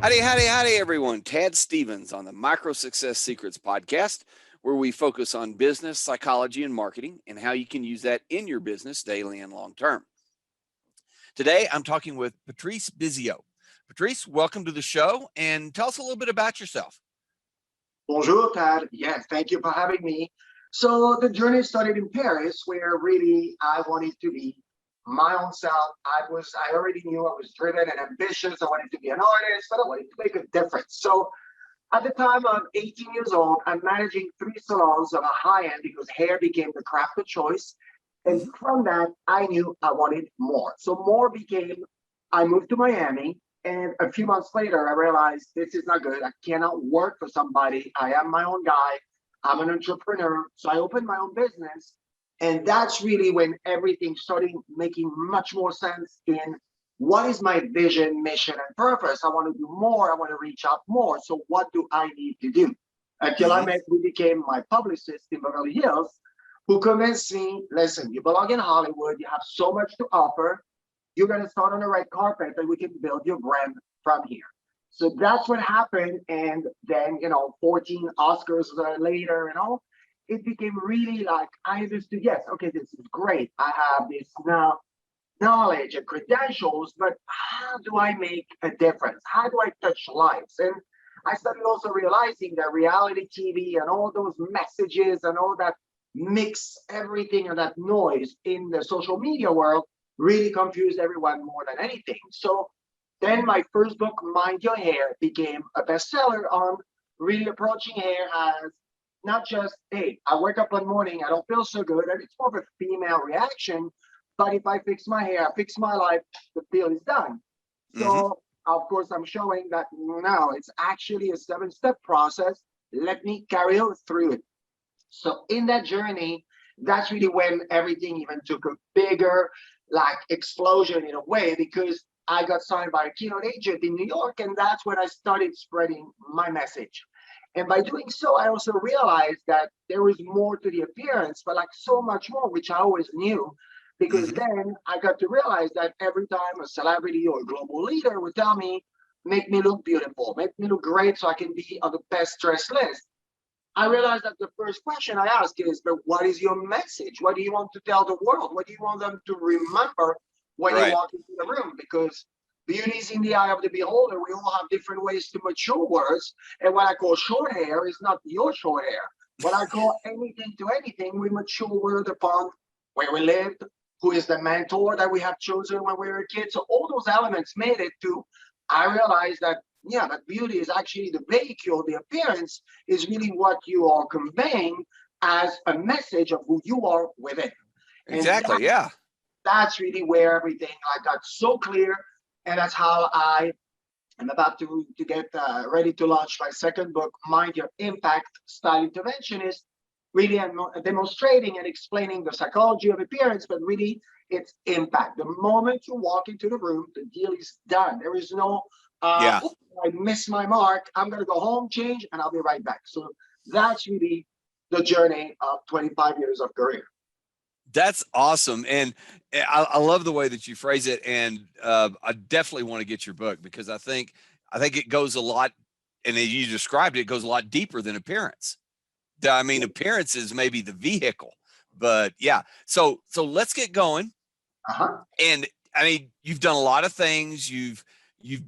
Howdy, everyone. Tad Stevens on the Micro Success Secrets podcast, where we focus on business, psychology, and marketing and how you can use that in your business daily and long term. Today, I'm talking with Patrice Bisiot. Patrice, welcome to the show and tell us a little bit about yourself. Bonjour, Tad. Yes, thank you for having me. So the journey started in Paris, where really I wanted to be my own self. I already knew I was driven and ambitious. I wanted to be an artist, but I wanted to make a difference. So at the time I'm 18 years old, I'm managing 3 salons of a high end because hair became the craft of choice. And from that, I knew I wanted more. So more became, I moved to Miami. And a few months later, I realized this is not good. I cannot work for somebody. I am my own guy. I'm an entrepreneur. So I opened my own business. And that's really when everything started making much more sense in what is my vision, mission, and purpose. I want to do more. I want to reach out more. So what do I need to do? Until I met who became my publicist in Beverly Hills, who convinced me, listen, you belong in Hollywood. You have so much to offer. You're going to start on the red carpet and we can build your brand from here. So that's what happened. And then, 14 Oscars later and all, it became really like, I understood, yes, okay, this is great. I have this now knowledge and credentials, but how do I make a difference? How do I touch lives? And I started also realizing that reality TV and all those messages and all that mix everything and that noise in the social media world really confused everyone more than anything. So then my first book, Mind Your Hair, became a bestseller on really approaching hair as not just, hey, I wake up one morning, I don't feel so good, and it's more of a female reaction, but if I fix my hair, fix my life, the deal is done. So of course I'm showing that no, it's actually a 7-step process. Let me carry on through it. So in that journey, that's really when everything even took a bigger like explosion in a way, because I got signed by a keynote agent in New York, and that's when I started spreading my message. And by doing so, I also realized that there was more to the appearance, but like so much more, which I always knew, because then I got to realize that every time a celebrity or a global leader would tell me, make me look beautiful, make me look great so I can be on the best dressed list, I realized that the first question I ask is, but what is your message? What do you want to tell the world? What do you want them to remember when they walk into the room? Because beauty is in the eye of the beholder. We all have different ways to mature words. And what I call short hair is not your short hair. What I call anything to anything, we mature word upon where we lived, who is the mentor that we have chosen when we were a kid. So all those elements made it to, I realized that yeah, but beauty is actually the vehicle. The appearance is really what you are conveying as a message of who you are within. Exactly. Yeah. That's really where everything I got so clear. And that's how I am about to get ready to launch my second book, Mind Your Impact, Style Interventionist. Really, I'm demonstrating and explaining the psychology of appearance, but really it's impact. The moment you walk into the room, the deal is done. There is no I missed my mark. I'm going to go home, change, and I'll be right back. So that's really the journey of 25 years of career. That's awesome. And I love the way that you phrase it. And I definitely want to get your book because I think it goes a lot, and as you described it, it goes a lot deeper than appearance. I mean, appearance is maybe the vehicle, but yeah. So let's get going. And I mean, you've done a lot of things. You've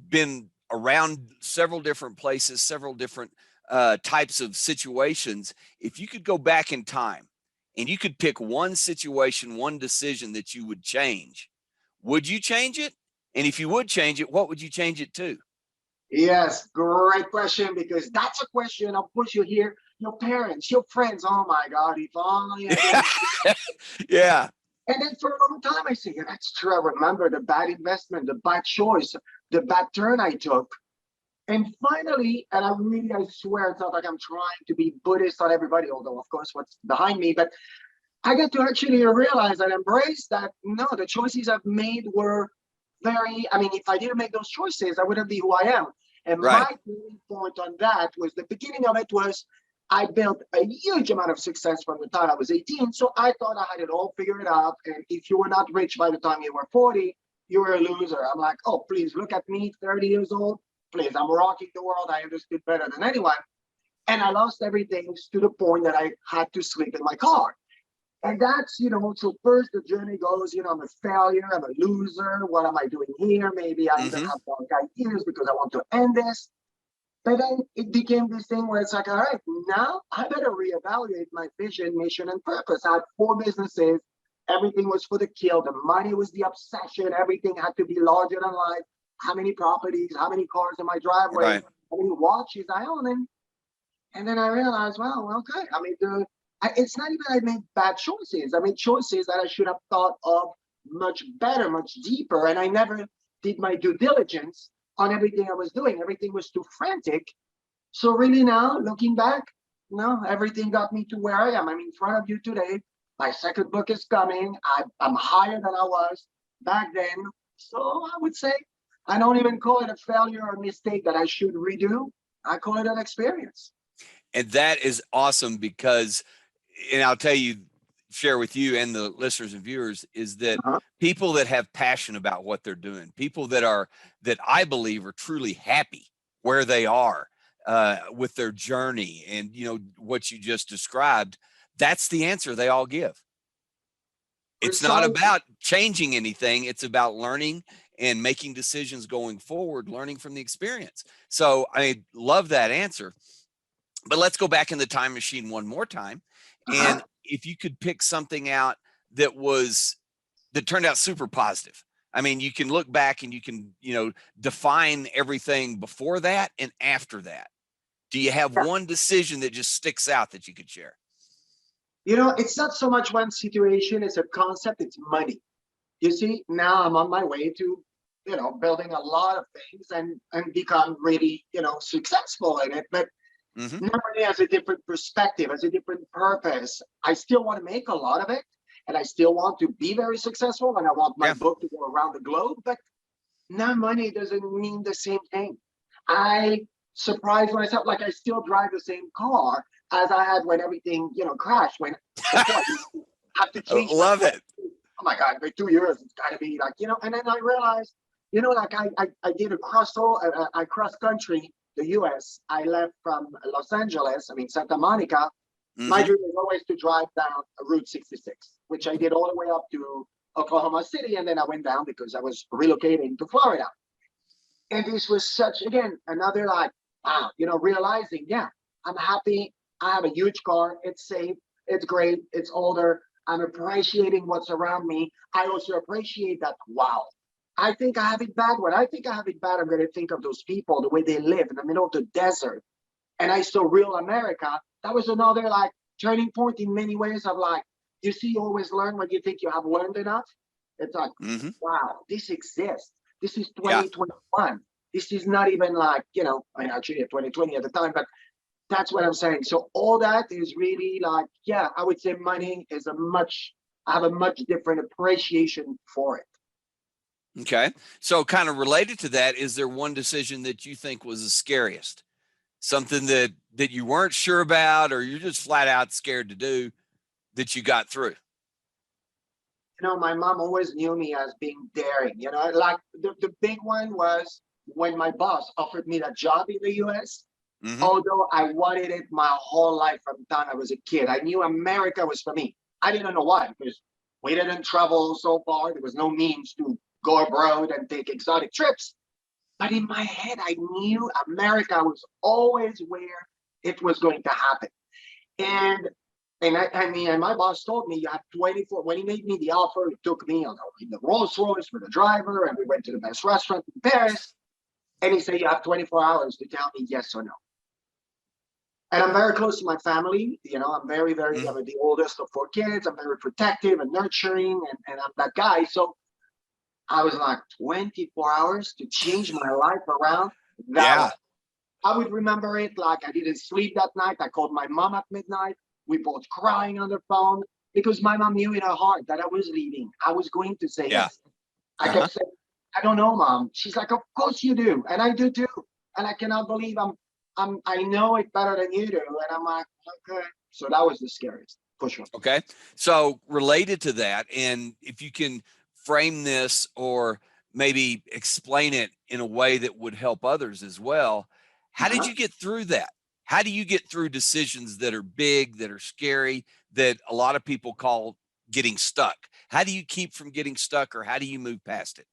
been around several different places, several different types of situations. If you could go back in time and you could pick one situation, one decision that you would change, would you change it? And if you would change it, what would you change it to? Yes, great question, because that's a question I'll push you here. Your parents, your friends, oh my God, if only I did. Yeah. And then for a long time, I say, yeah, that's true. I remember the bad investment, the bad choice, the bad turn I took. And finally, and I swear, it's not like I'm trying to be Buddhist on everybody, although, of course, what's behind me, but I get to actually realize and embrace that, no, the choices I've made were if I didn't make those choices, I wouldn't be who I am. And my turning point on that was the beginning of it was I built a huge amount of success from the time I was 18. So I thought I had it all figured out. And if you were not rich by the time you were 40, you were a loser. I'm like, oh, please look at me, 30 years old. please, I'm rocking the world. I understood better than anyone. And I lost everything to the point that I had to sleep in my car. And that's, so first the journey goes, I'm a failure, I'm a loser. What am I doing here? Maybe I even Mm-hmm. have dark ideas because I want to end this. But then it became this thing where it's like, all right, now I better reevaluate my vision, mission, and purpose. I had 4 businesses. Everything was for the kill. The money was the obsession. Everything had to be larger than life. How many properties, how many cars in my driveway, Right. how many watches I own. And then I realized, well, okay. I mean, it's not even I made bad choices. I made choices that I should have thought of much better, much deeper. And I never did my due diligence on everything I was doing. Everything was too frantic. So really now, looking back, no, everything got me to where I am. I'm in front of you today. My second book is coming. I'm higher than I was back then. So I would say I don't even call it a failure or a mistake that I should redo. I call it an experience. And that is awesome because, and I'll tell you, share with you and the listeners and viewers, is that Uh-huh. people that have passion about what they're doing, people that I believe are truly happy where they are with their journey, and what you just described, that's the answer they all give. It's not Precisely. about changing anything. It's about learning and making decisions going forward, learning from the experience. So I love that answer. But let's go back in the time machine one more time. Uh-huh. And if you could pick something out that turned out super positive. I mean, you can look back and you can, define everything before that and after that. Do you have Yeah. one decision that just sticks out that you could share? It's not so much one situation, it's a concept, it's money. You see, now I'm on my way to, building a lot of things and become really, successful in it. But Mm-hmm. nobody has a different perspective, has a different purpose. I still want to make a lot of it, and I still want to be very successful, and I want my Yeah. book to go around the globe. But now money doesn't mean the same thing. I surprised myself, like I still drive the same car as I had when everything, crashed. When before I have to change my Love it. oh my God, for 2 years, it's got to be like, and then I realized, like I did I cross country, the US. I left from Los Angeles, I mean, Santa Monica. My Mm-hmm. dream was always to drive down Route 66, which I did all the way up to Oklahoma City. And then I went down because I was relocating to Florida. And this was such, again, another like, wow, realizing, yeah, I'm happy. I have a huge car. It's safe. It's great. It's older. I'm appreciating what's around me. I also appreciate that, wow, I think I have it bad. When I think I have it bad, I'm going to think of those people, the way they live in the middle of the desert. And I saw real America. That was another like turning point in many ways of like, you see, you always learn when you think you have learned enough. It's like, Mm-hmm. wow, this exists. This is Yeah. 2021. This is not even like, I mean, actually 2020 at the time, but that's what I'm saying. So all that is really like, yeah, I would say money is I have a much different appreciation for it. Okay. So kind of related to that, is there one decision that you think was the scariest? Something that you weren't sure about, or you're just flat out scared to do, that you got through? My mom always knew me as being daring, like the big one was when my boss offered me that job in the US. Mm-hmm. Although I wanted it my whole life from the time I was a kid. I knew America was for me. I didn't know why, because we didn't travel so far. There was no means to go abroad and take exotic trips. But in my head, I knew America was always where it was going to happen. And I mean, and my boss told me you have 24. When he made me the offer, he took me on the Rolls Royce with the driver, and we went to the best restaurant in Paris. And he said, you have 24 hours to tell me yes or no. And I'm very close to my family. I'm very, very, Mm-hmm. I'm the oldest of 4 kids. I'm very protective and nurturing, and I'm that guy. So I was like, 24 hours to change my life around. That Yeah. was, I would remember it like I didn't sleep that night. I called my mom at midnight. We both crying on the phone because my mom knew in her heart that I was leaving. I was going to say Yeah. yes. I Uh-huh. kept saying, I don't know, mom. She's like, of course you do. And I do too. And I cannot believe I know it better than you do. And I'm like, okay. So that was the scariest for sure. Okay. So related to that, and if you can frame this or maybe explain it in a way that would help others as well. How did Uh-huh. you get through that? How do you get through decisions that are big, that are scary, that a lot of people call getting stuck? How do you keep from getting stuck, or how do you move past it?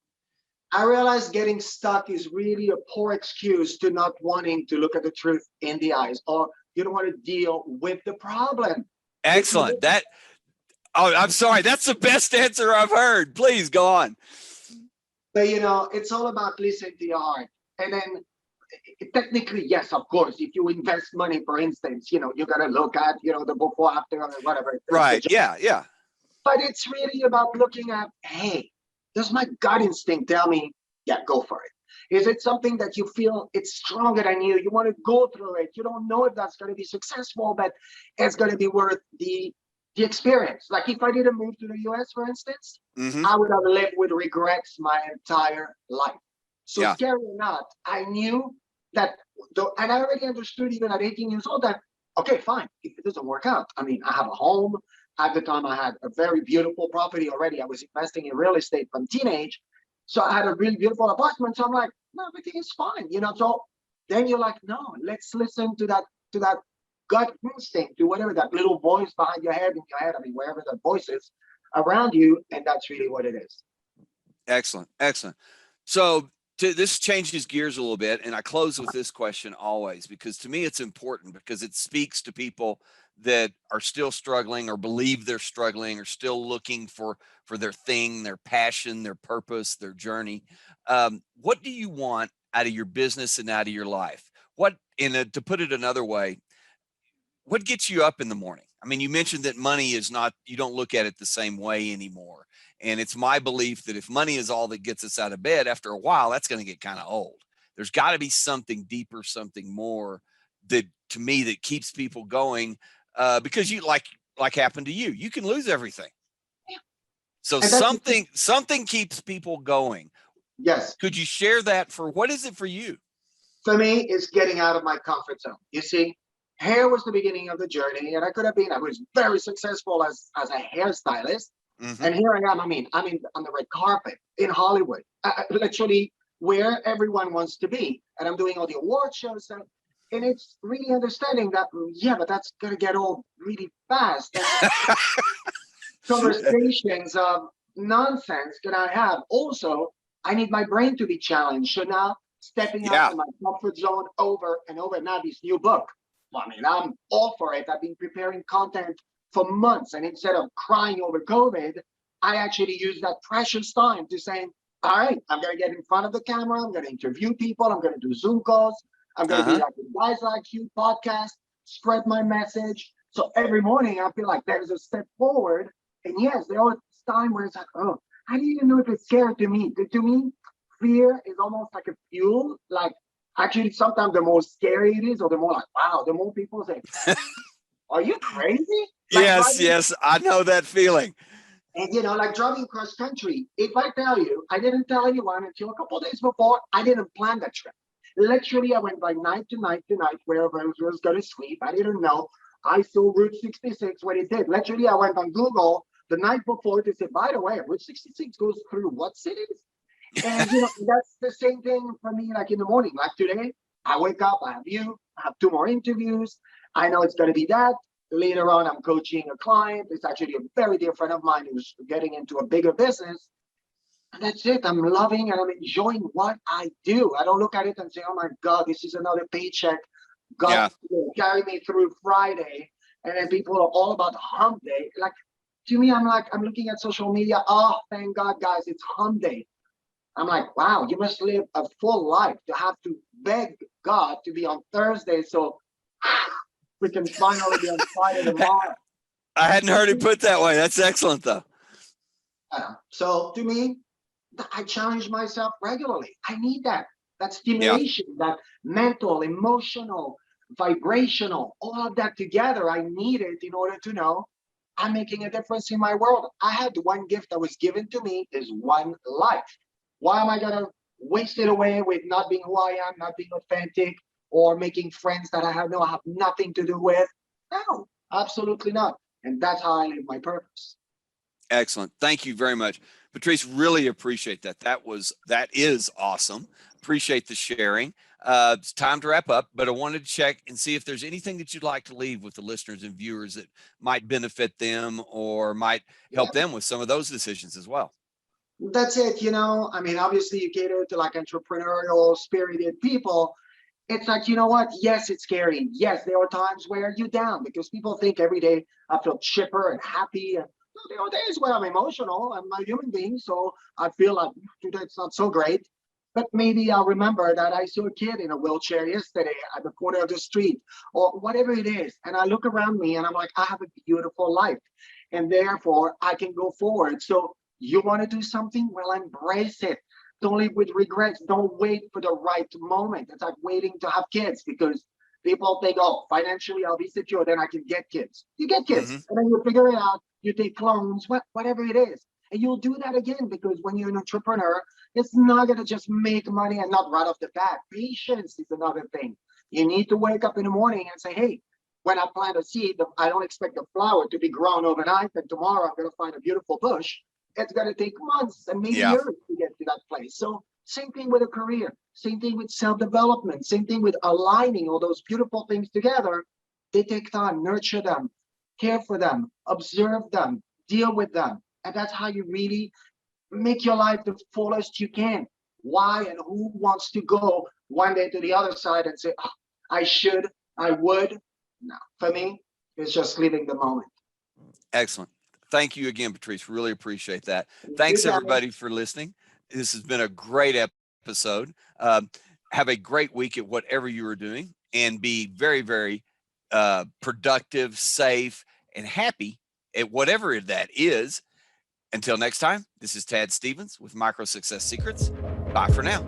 I realized getting stuck is really a poor excuse to not wanting to look at the truth in the eyes, or you don't want to deal with the problem. Because, Excellent. Oh, I'm sorry. That's the best answer I've heard. Please go on. but it's all about listening to your heart. And then technically, yes, of course, if you invest money, for instance, you're gonna look at, the before, after, or whatever. Right. Yeah. Yeah. But it's really about looking at, hey, does my gut instinct tell me, yeah, go for it? Is it something that you feel it's stronger than you? You want to go through it. You don't know if that's going to be successful, but it's going to be worth the experience. Like if I didn't move to the US, for instance, Hmm. I would have lived with regrets my entire life. So Yeah. scary or not, I knew that, and I already understood even at 18 years old that, okay, fine, if it doesn't work out, I mean, I have a home. At the time, I had a very beautiful property already. I was investing in real estate from teenage. So I had a really beautiful apartment. So I'm like, no, everything is fine. So then you're like, no, let's listen to that gut instinct, to whatever that little voice behind your head, in your head, I mean, wherever that voice is around you. And that's really what it is. Excellent. Excellent. So this changes gears a little bit. And I close with this question always, because to me, it's important because it speaks to people that are still struggling or believe they're struggling or still looking for their thing, their passion, their purpose, their journey. What do you want out of your business and out of your life? To put it another way, what gets you up in the morning? I mean, you mentioned that money is not, you don't look at it the same way anymore. And it's my belief that if money is all that gets us out of bed, after a while, that's going to get kind of old. There's got to be something deeper, something more that, to me, that keeps people going. Because like happened to you, you can lose everything. So And that's, something keeps people going. yes, Could you share that? For what is it for you? for me, it's getting out of my comfort zone. You see, hair was the beginning of the journey, and I was very successful as a hairstylist. Hmm. And here I am. I mean, I'm on the red carpet in Hollywood, literally where everyone wants to be. And I'm doing all the award shows. And it's really understanding that, yeah, but that's going to get old really fast. And conversations of nonsense that I have. Also, I need my brain to be challenged. So now, stepping out Yeah. of my comfort zone over and over. Now, this new book, well, I mean, I'm all for it. I've been preparing content for months. And instead of crying over COVID, I actually use that precious time to say, all right, I'm going to get in front of the camera. I'm going to interview people. I'm going to do Zoom calls. I'm going to be Uh-huh. like a Guys Like You podcast, spread my message. So every morning I feel like there's a step forward. And yes, there was time where it's like, oh, I didn't even know if it's scary to me. To me, fear is almost like a fuel. Like actually, sometimes the more scary it is, or the more like, wow, the more people say, are you crazy? Like Yes, driving, yes, I know that feeling. and like driving cross country. If I tell you, I didn't tell anyone until a couple of days before, I didn't plan that trip. Literally, I went like night to night to night, wherever I was going to sleep. I didn't know. I saw Route 66 when it did. Literally, I went on Google the night before to say, by the way, Route 66 goes through what cities? And that's the same thing for me, like in the morning. Like today, I wake up, I have you, I have two more interviews. I know it's gonna be that. Later on, I'm coaching a client. It's actually a very dear friend of mine who's getting into a bigger business. And that's it. I'm loving and I'm enjoying what I do. I don't look at it and say, oh my God, this is another paycheck. God, Yeah. carry me through Friday. And then people are all about hump day. Like to me, I'm looking at social media. Oh, thank God, guys, it's hump day. I'm like, wow, you must live a full life to have to beg God to be on Thursday so we can finally be on Friday tomorrow. I hadn't heard it put that way. That's excellent, though. So to me, I challenge myself regularly. I need that Yeah. stimulation, that mental, emotional, vibrational, all of that together. I need it in order to know I'm making a difference in my world. I had one gift that was given to me is one life. Why am I gonna waste it away with not being who I am, not being authentic, or making friends that I have nothing to do with? No, absolutely not. And that's how I live my purpose. Excellent. Thank you very much. Patrice, really appreciate that. That is awesome. Appreciate the sharing. It's time to wrap up, but I wanted to check and see if there's anything that you'd like to leave with the listeners and viewers that might benefit them or might Yeah, help them with some of those decisions as well. that's it. I mean, obviously you cater to like entrepreneurial, spirited people. It's like, you know what? Yes, it's scary. Yes, there are times where you're down because people think every day I feel chipper and happy. And there are days where I'm emotional. I'm a human being, so I feel like today it's not so great. But maybe I'll remember that I saw a kid in a wheelchair yesterday at the corner of the street or whatever it is. And I look around me and I'm like, I have a beautiful life. And therefore I can go forward. So you want to do something? Well, embrace it. Don't live with regrets. Don't wait for the right moment. It's like waiting to have kids because people think, oh, financially I'll be secure, then I can get kids. You get kids, Mm-hmm. and then you figure it out. You take loans, whatever it is, and you'll do that again because when you're an entrepreneur, it's not gonna just make money and not right off the bat. Patience is another thing. You need to wake up in the morning and say, hey, when I plant a seed, I don't expect the flower to be grown overnight, and tomorrow I'm gonna find a beautiful bush. It's going to take months and maybe Yeah. years to get to that place. So same thing with a career, same thing with self-development, same thing with aligning all those beautiful things together. They take time, nurture them, care for them, observe them, deal with them. And that's how you really make your life the fullest you can. Why and who wants to go one day to the other side and say, oh, I should, I would? No, for me, it's just living the moment. Excellent. Thank you again, Patrice. Really appreciate that. You Thanks, got it. everybody, for listening. This has been a great episode. Have a great week at whatever you are doing and be very, very productive, safe, and happy at whatever that is. Until next time, this is Tad Stevens with Micro Success Secrets. Bye for now.